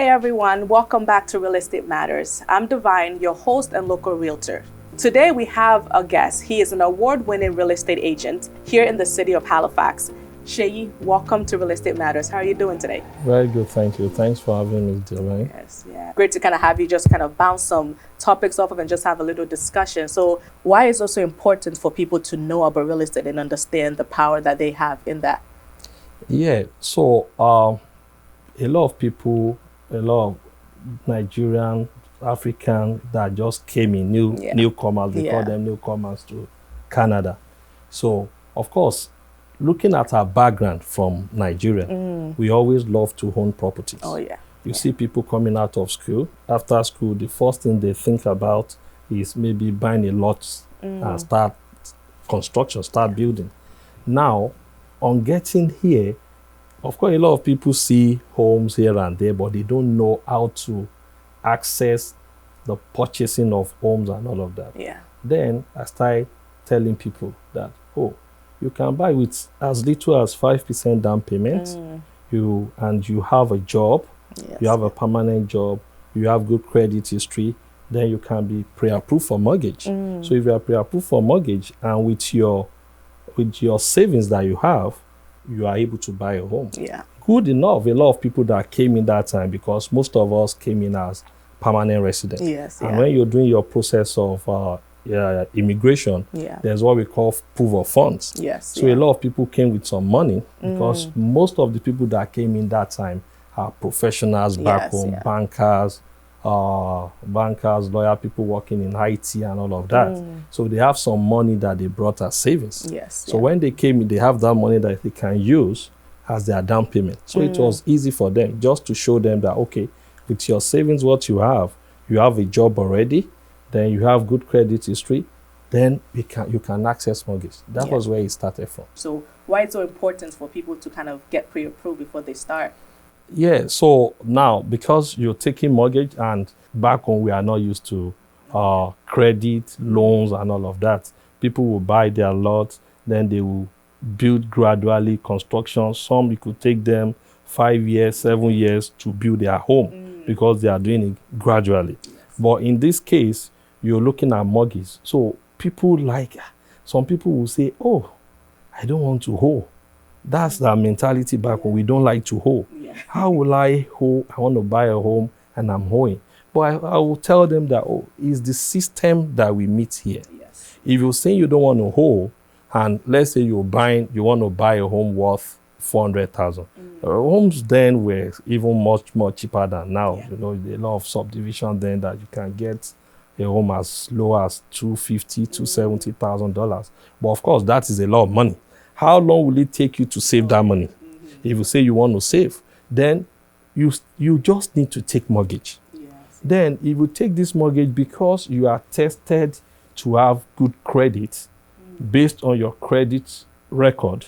everyone, welcome back to Real Estate Matters. I'm Divine, your host and local realtor. Today we have a guest. He is an award-winning real estate agent here in the city of Halifax. Seyi, welcome to Real Estate Matters. How are you doing today? Very good, thank you. Thanks for having me, Divine. Yes, yeah. Great to kind of have you just kind of bounce some topics off of and just have a little discussion. So why is it also important for people to know about real estate and understand the power that they have in that? Yeah, so a lot of people, a lot of Nigerian, African that just came in, newcomers, they call them newcomers to Canada. So, of course, looking at our background from Nigeria, we always love to own properties. Oh, yeah. You see people coming out of school. After school, the first thing they think about is maybe buying a lot and start construction, start building. Now, on getting here, of course, a lot of people see homes here and there, but they don't know how to access the purchasing of homes and all of that. Yeah. Then I started telling people that, you can buy with as little as 5% down payment. You have a job, you have a permanent job, you have good credit history, then you can be pre-approved for mortgage. So if you are pre-approved for mortgage and with your savings that you have, you are able to buy a home. Yeah. Good enough. A lot of people that came in that time, because most of us came in as permanent residents. Yes. And when you're doing your process of immigration, there's what we call proof of funds. Yes. So a lot of people came with some money, because most of the people that came in that time are professionals back home, bankers, lawyer, people working in IT and all of that. So they have some money that they brought as savings. Yes. So when they came in, they have that money that they can use as their down payment. So it was easy for them just to show them that, okay, with your savings, what you have a job already, then you have good credit history, then you can access mortgage. That was where it started from. So why it's so important for people to kind of get pre-approved before they start? Yeah, so now, because you're taking mortgage, and back home we are not used to credit, loans and all of that. People will buy their lot, then they will build gradually, construction. Some, it could take them 5 years, 7 years to build their home because they are doing it gradually. Yes. But in this case, you're looking at mortgage. So some people will say, I don't want to hold. That's the mentality back when we don't like to hold. Yeah. How will I hold? I want to buy a home and I'm holding. But I will tell them that, it's the system that we meet here. Yes. If you're saying you don't want to hold, and let's say you want to buy a home worth 400,000. Homes then were even much more cheaper than now. Yeah. A lot of subdivision then that you can get a home as low as $250,000 to $70,000. But of course, that is a lot of money. How long will it take you to save that money? If you say you want to save, then you just need to take mortgage. Yes. Then if you take this mortgage because you are tested to have good credit based on your credit record,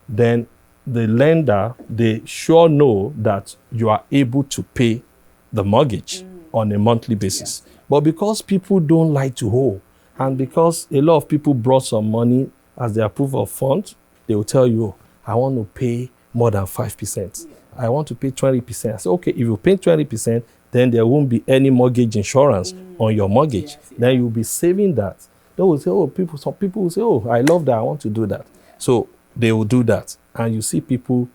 then the lender, they sure know that you are able to pay the mortgage on a monthly basis. Yes. But because people don't like to hold, and because a lot of people brought some money as their proof of funds, they will tell you, I want to pay more than 5%. Yeah. I want to pay 20%. I say, okay, if you pay 20%, then there won't be any mortgage insurance on your mortgage. Yes, then you'll be saving that. They will say, some people will say, I love that, I want to do that. Yeah. So they will do that. And you see people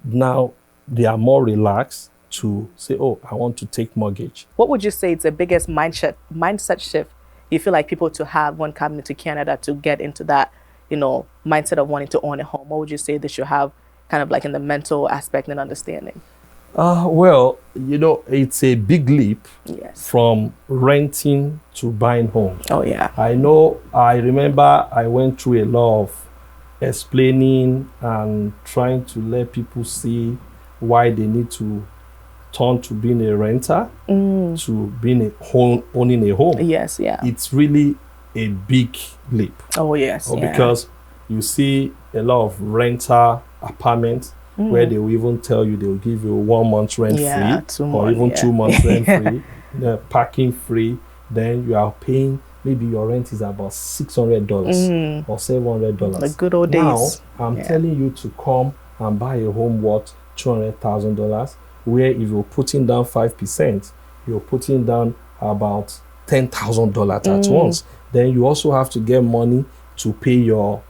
now, they are more relaxed to say, I want to take mortgage. What would you say is the biggest mindset shift you feel like people to have when coming to Canada to get into that, mindset of wanting to own a home? What would you say they should have kind of like in the mental aspect and understanding? Well, it's a big leap from renting to buying homes. Oh, yeah. I remember I went through a lot of explaining and trying to let people see why they need to turn to being a renter to being owning a home. Yes, yeah. It's really a big leap. Oh, yes. Because you see a lot of renter apartments where they will even tell you they will give you 1 month rent free or even 2 months rent free, parking free. Then you are paying, maybe your rent is about $600 or $700. The good old days. Now, I'm telling you to come and buy a home worth $200,000 where if you're putting down 5%, you're putting down about $10,000 at once. Then you also have to get money to pay your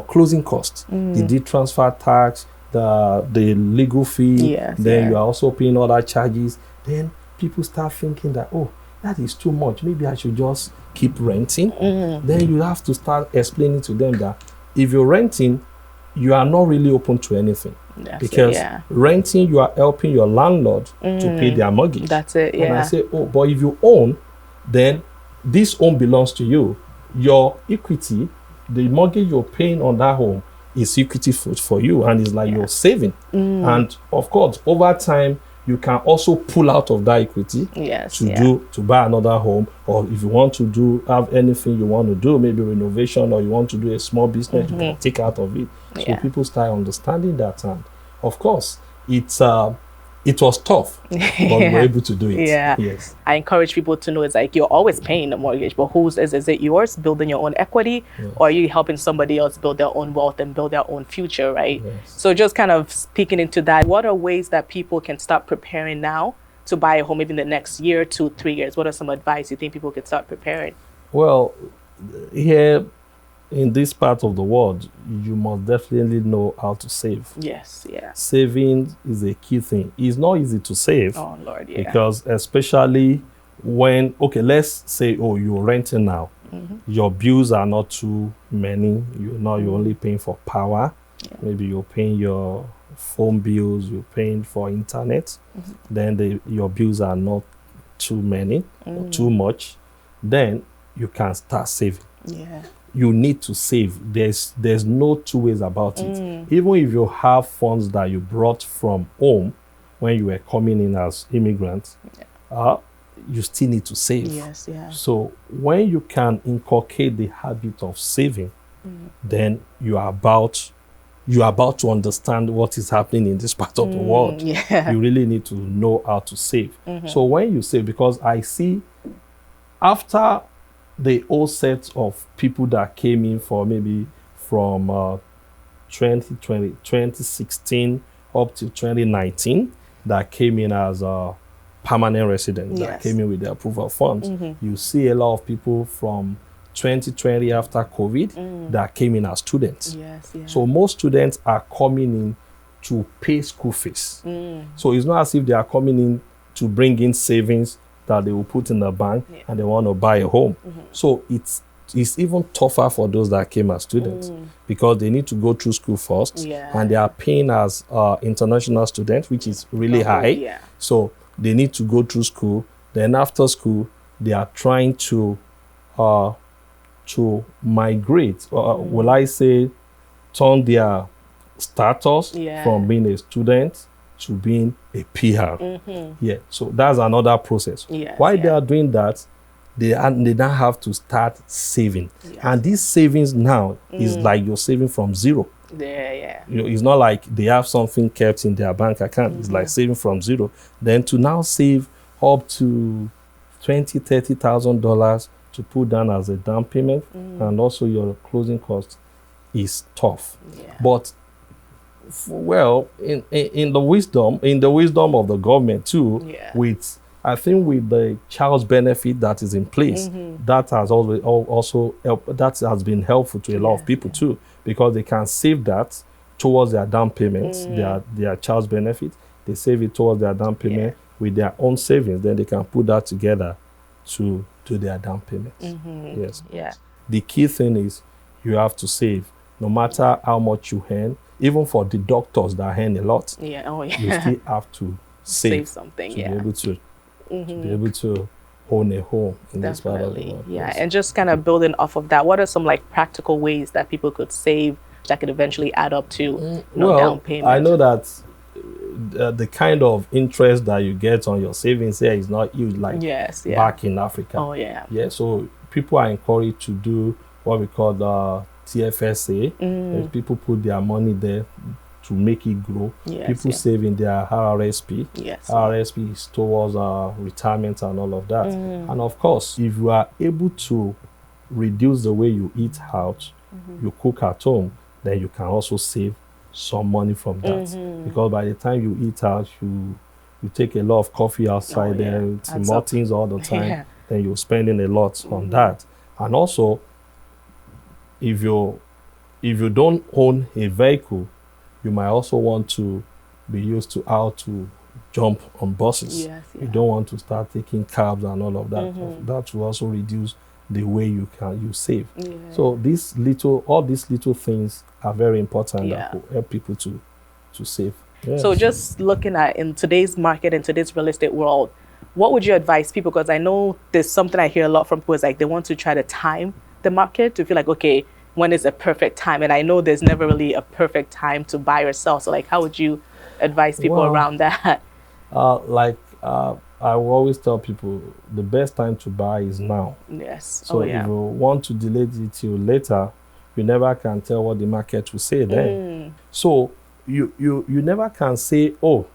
closing costs, the deed transfer tax, the legal fee. Then you are also paying other charges. Then people start thinking that, oh, that is too much. Maybe I should just keep renting. Then you have to start explaining to them that if you're renting, you are not really open to anything. Because renting, you are helping your landlord to pay their mortgage. That's it, yeah. And I say, oh, but if you own, then this home belongs to you. Your equity, the mortgage you're paying on that home is equity for you, and it's like you're saving. And of course, over time, you can also pull out of that equity to buy another home, or if you want to have anything you want to do, maybe renovation, or you want to do a small business, you can take out of it. So people start understanding that, and of course, it was tough, but we were able to do it. Yes. I encourage people to know it's like you're always paying the mortgage, but whose is it yours, building your own equity, or are you helping somebody else build their own wealth and build their own future, right? So just kind of speaking into that, what are ways that people can start preparing now to buy a home, maybe in the next year, 2, 3 years? What are some advice you think people could start preparing? Well, here in this part of the world, you must definitely know how to save. Saving is a key thing. It's not easy to save. Oh, Lord, because especially when, okay, let's say, oh, you're renting now. Your bills are not too many. You're only paying for power. Maybe you're paying your phone bills, you're paying for internet. Then your bills are not too many, or too much. Then you can start saving. You need to save. There's no two ways about it. Even if you have funds that you brought from home when you were coming in as immigrants, you still need to save. So when you can inculcate the habit of saving, then you are about to understand what is happening in this part of the world. You really need to know how to save. So when you save, because I see after the old set of people that came in for maybe from 2016 up to 2019 that came in as a permanent resident, that came in with the approval funds. You see a lot of people from 2020 after COVID that came in as students. So most students are coming in to pay school fees. So it's not as if they are coming in to bring in savings that they will put in the bank and they want to buy a home. So it's even tougher for those that came as students because they need to go through school first and they are paying as international students, which is really high. So they need to go through school. Then after school, they are trying to migrate, will I say, turn their status from being a student to being a PR. So that's another process. While they are doing that, they now have to start saving. And these savings now is like you're saving from zero. It's not like they have something kept in their bank account. It's like saving from zero. Then to now save up to $20,000-$30,000 to put down as a down payment and also your closing cost is tough. But in the wisdom of the government too, with I think with the child's benefit that is in place, that has also helped, that has been helpful to a lot of people too, because they can save that towards their down payments, their child's benefit. They save it towards their down payment with their own savings. Then they can put that together to their down payments. The key thing is you have to save, no matter how much you earn. Even for the doctors that earn a lot, you still have to save something to be able to own a home in this part of the world. And just kind of building off of that, what are some like practical ways that people could save that could eventually add up to down payment? I know that the kind of interest that you get on your savings here is not huge like back in Africa. So people are encouraged to do what we call the TFSA. People put their money there to make it grow. People save in their RRSP. RRSP is towards retirement and all of that. And of course, if you are able to reduce the way you eat out, you cook at home, then you can also save some money from that. Because by the time you eat out, you take a lot of coffee outside there, small things all the time, then you're spending a lot on that. And also, if you don't own a vehicle, you might also want to be used to how to jump on buses. You don't want to start taking cabs and all of that. That will also reduce the way you save. So all these little things are very important that will help people to save. So just looking at in today's market, in today's real estate world, what would you advise people? Because I know there's something I hear a lot from people is like they want to try to time the market to feel like, okay, when is a perfect time? And I know there's never really a perfect time to buy or sell. So like, how would you advise people around that? I will always tell people the best time to buy is now. So if you want to delay it till later, you never can tell what the market will say then. So you never can say, oh,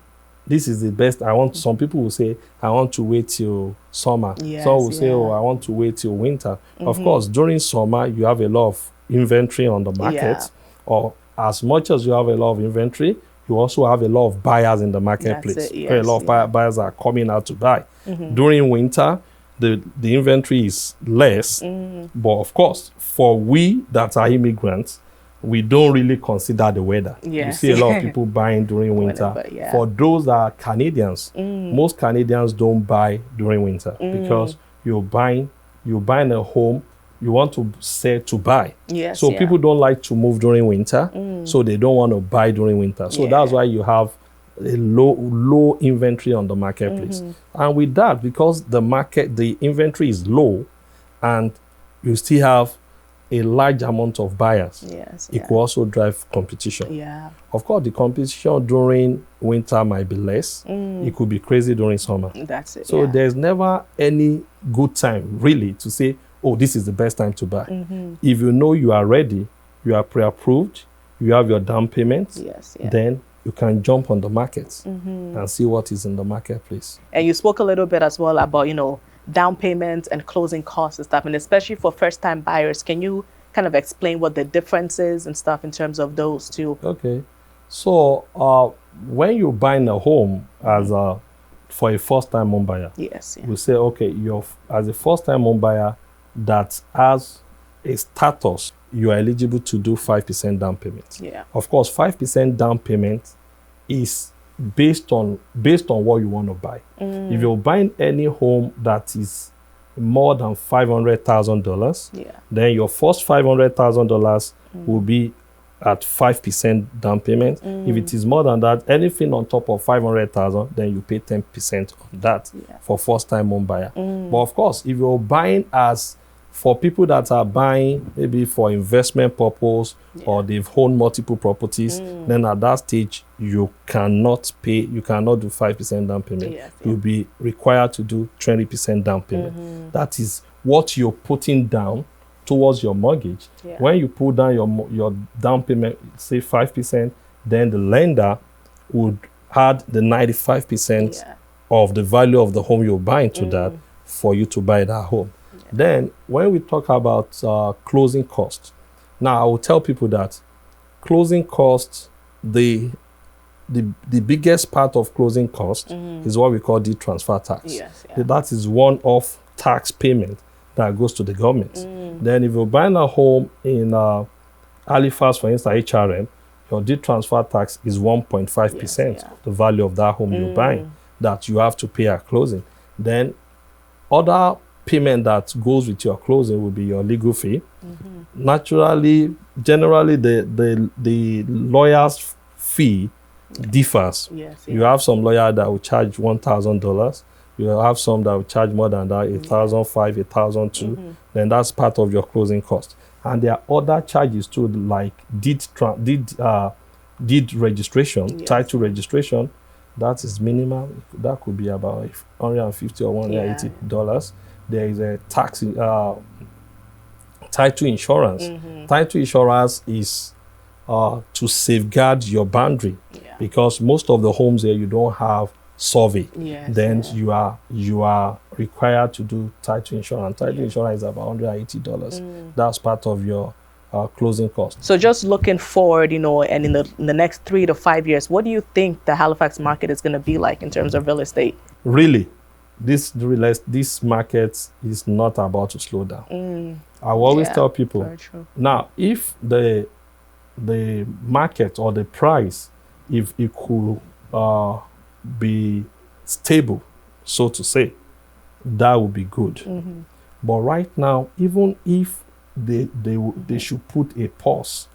this is the best. Some people will say, I want to wait till summer. Some will say, oh, I want to wait till winter. Of course, during summer, you have a lot of inventory on the market. Or as much as you have a lot of inventory, you also have a lot of buyers in the marketplace. A lot of buyers are coming out to buy. During winter, the inventory is less. But of course, for we that are immigrants, we don't really consider the weather. You see a lot of people buying during winter. For those that are Canadians, most Canadians don't buy during winter because you're buying a home, you want to sell to buy. So people don't like to move during winter, so they don't want to buy during winter. So that's why you have a low inventory on the marketplace. And with that, because the inventory is low and you still have a large amount of buyers, it could also drive competition. Of course, the competition during winter might be less. It could be crazy during summer. So there's never any good time really to say, oh, this is the best time to buy. If you know you are ready, you are pre-approved, you have your down payment, then you can jump on the market and see what is in the marketplace. And you spoke a little bit as well about, down payments and closing costs and stuff, and especially for first-time buyers. Can you kind of explain what the difference is and stuff in terms of those two? Okay. So when you're buying a home for a first-time home buyer, we say, okay, as a first-time home buyer that has a status, you are eligible to do 5% down payment. Of course, 5% down payment is based on what you want to buy. If you're buying any home that is more than $500,000, then your first $500,000 will be at 5% down payment. If it is more than that, anything on top of 500,000, then you pay 10% on that for first-time home buyer. But of course, if you're buying for people that are buying maybe for investment purpose or they've owned multiple properties, then at that stage, you cannot do 5% down payment. You'll be required to do 20% down payment. That is what you're putting down towards your mortgage. When you put down your down payment, say 5%, then the lender would add the 95% of the value of the home you're buying to that for you to buy that home. Then, when we talk about closing costs, now I will tell people that closing costs, the biggest part of closing cost is what we call the transfer tax. That is one-off tax payment that goes to the government. Then, if you're buying a home in Halifax, for instance, HRM, your deed transfer tax is 1.5% of the value of that home you're buying that you have to pay at closing. Then, other payment that goes with your closing will be your legal fee. Generally, the lawyer's fee differs. You have some lawyer that will charge $1,000. You have some that will charge more than that, $1,500, $1,200. Then that's part of your closing cost. And there are other charges too, like deed registration, title registration. That is minimum. That could be about $150 or $180. There is a tax, title insurance. Title insurance is to safeguard your boundary because most of the homes here you don't have survey. You are required to do title insurance. Title insurance is about $180. That's part of your closing costs. So just looking forward, and in the next 3 to 5 years, what do you think the Halifax market is going to be like in terms of real estate? Really, this market is not about to slow down. I will always tell people, now, if the market or the price, if it could be stable, so to say, that would be good. But right now, even if they should put a pause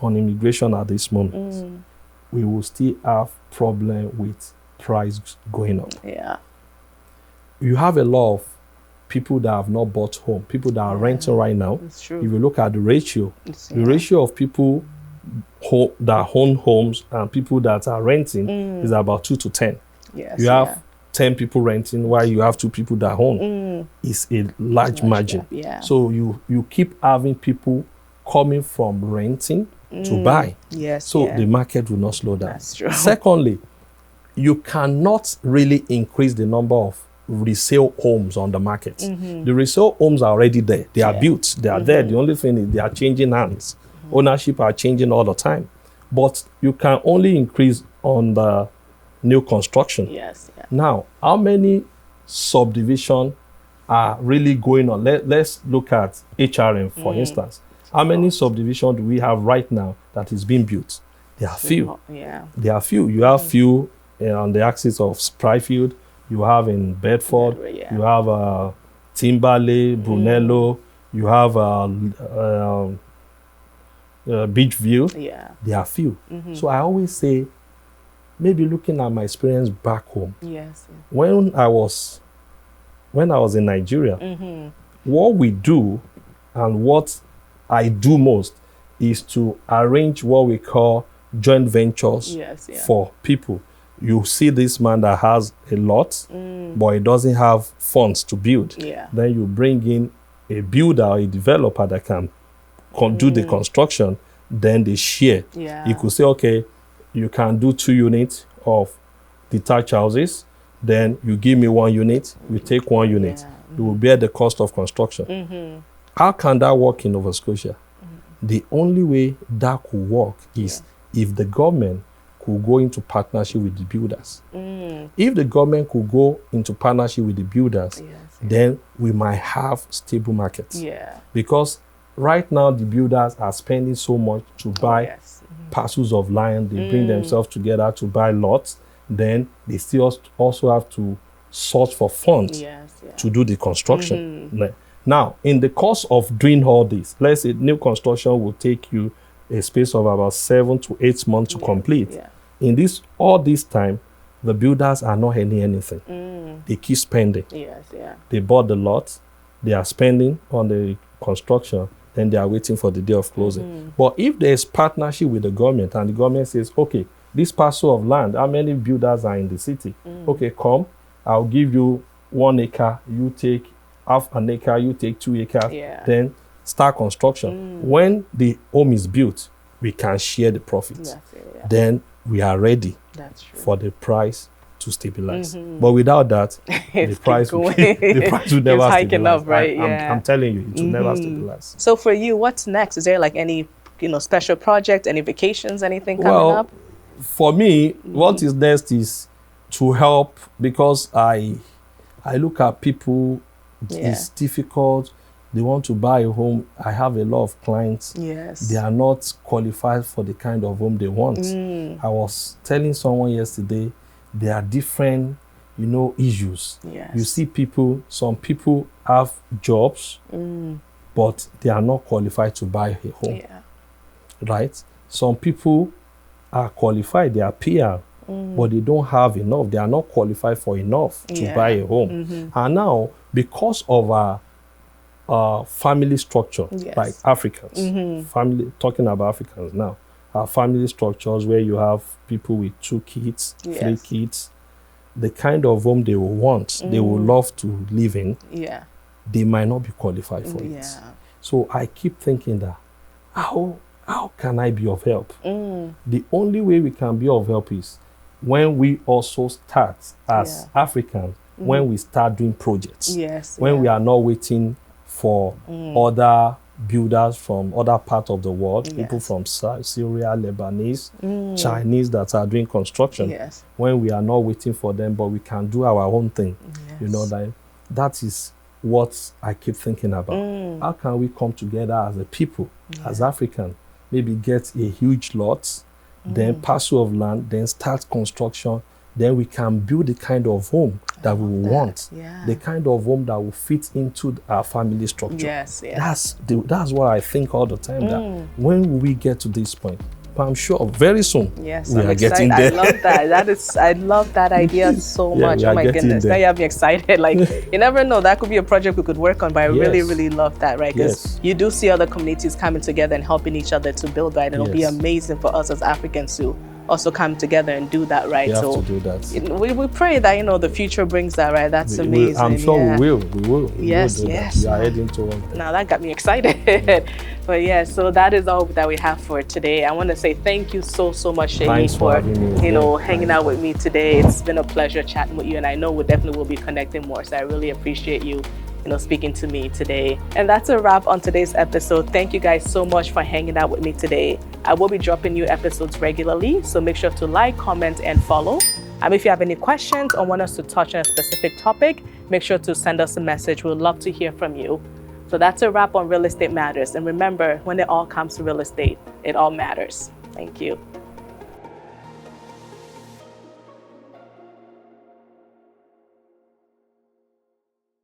on immigration at this moment, we will still have problem with price going up. Yeah. You have a lot of people that have not bought home, people that are renting right now. It's true. If you look at the ratio, the ratio of people that own homes and people that are renting is about 2 to 10. Yes, you have 10 people renting while you have 2 people that own. It's a large margin. So you keep having people coming from renting to buy. So the market will not slow down. That's true. Secondly, you cannot really increase the number of resale homes on the market. The resale homes are already there. They are built. They are there. The only thing is they are changing hands. Ownership are changing all the time. But you can only increase on the new construction. Now, how many subdivisions are really going on? Let's look at HRM, for instance. How many subdivisions do we have right now that is being built? There are few. There are few. You have few on the axis of Spryfield. You have in Bedford. You have Timberley, Brunello. You have Beachview. There are few. So I always say, maybe looking at my experience back home. When I was in Nigeria, what we do and what I do most is to arrange what we call joint ventures for people. You see this man that has a lot, but he doesn't have funds to build. Then you bring in a builder or a developer that can do the construction, then they share. You could say, okay, you can do 2 units of detached houses, then you give me 1 unit, you take 1 unit. You will bear the cost of construction. How can that work in Nova Scotia? The only way that could work is if the government could go into partnership with the builders. If the government could go into partnership with the builders, then we might have stable markets. Because right now the builders are spending so much to buy parcels of land. They bring themselves together to buy lots. Then they still also have to source for funds to do the construction. Now, in the course of doing all this, let's say new construction will take you a space of about 7 to 8 months to complete. In all this time, the builders are not earning anything. They keep spending. They bought the lot, they are spending on the construction, then they are waiting for the day of closing. But if there is partnership with the government and the government says, okay, this parcel of land, how many builders are in the city? Okay, come, I'll give you 1 acre, you take half an acre, you take 2 acres, then start construction. When the home is built, we can share the profits. Then we are ready for the price to stabilize. But without that, the price will never stabilize. I'm telling you, it will never stabilize. So for you, what's next? Is there like any special project, any vacations, anything coming up? For me, what is next is to help, because I look at people, it's difficult. They want to buy a home. I have a lot of clients. They are not qualified for the kind of home they want. I was telling someone yesterday, there are different, issues. You see people, some people have jobs, but they are not qualified to buy a home. Right? Some people are qualified, they are PR, but they don't have enough. They are not qualified for enough to buy a home. And now, because of our family structure, like Africans, talking about Africans now, our family structures where you have people with 2 kids, 3 kids, the kind of home they will want, they will love to live in, they might not be qualified for it. So I keep thinking that, how can I be of help? The only way we can be of help is when we also start as Africans, when we start doing projects, when we are not waiting for other builders from other parts of the world, people Yes. from Syria, Lebanese, Chinese that are doing construction. Yes. When we are not waiting for them, but we can do our own thing. Yes. You know, that is what I keep thinking about. How can we come together as a people, as African, maybe get a huge lot, then parcel of land, then start construction, then we can build the kind of home that we want, the kind of home that will fit into our family structure. Yes, yes. That's what I think all the time, that when will we get to this point? But I'm sure very soon we are getting there. I love that. I love that idea so much. Oh my goodness. Now you have me excited. Like, you never know, that could be a project we could work on, but I really, really love that, right? Because you do see other communities coming together and helping each other to build, right? And it'll be amazing for us as Africans to also come together and do that, right? We have to do that. We pray that, you know, the future brings that, right? That's amazing. I'm sure we will. Yes. We are heading towards that. Now that got me excited. But yeah, so that is all that we have for today. I want to say thank you so much, Seyi, for hanging out with me today. It's been a pleasure chatting with you, and I know we definitely will be connecting more. So I really appreciate you speaking to me today. And that's a wrap on today's episode. Thank you guys so much for hanging out with me today. I will be dropping new episodes regularly, so make sure to like, comment, and follow. If you have any questions or want us to touch on a specific topic, make sure to send us a message. We'd love to hear from you. So that's a wrap on Real Estate Matters. And remember, when it all comes to real estate, it all matters. Thank you.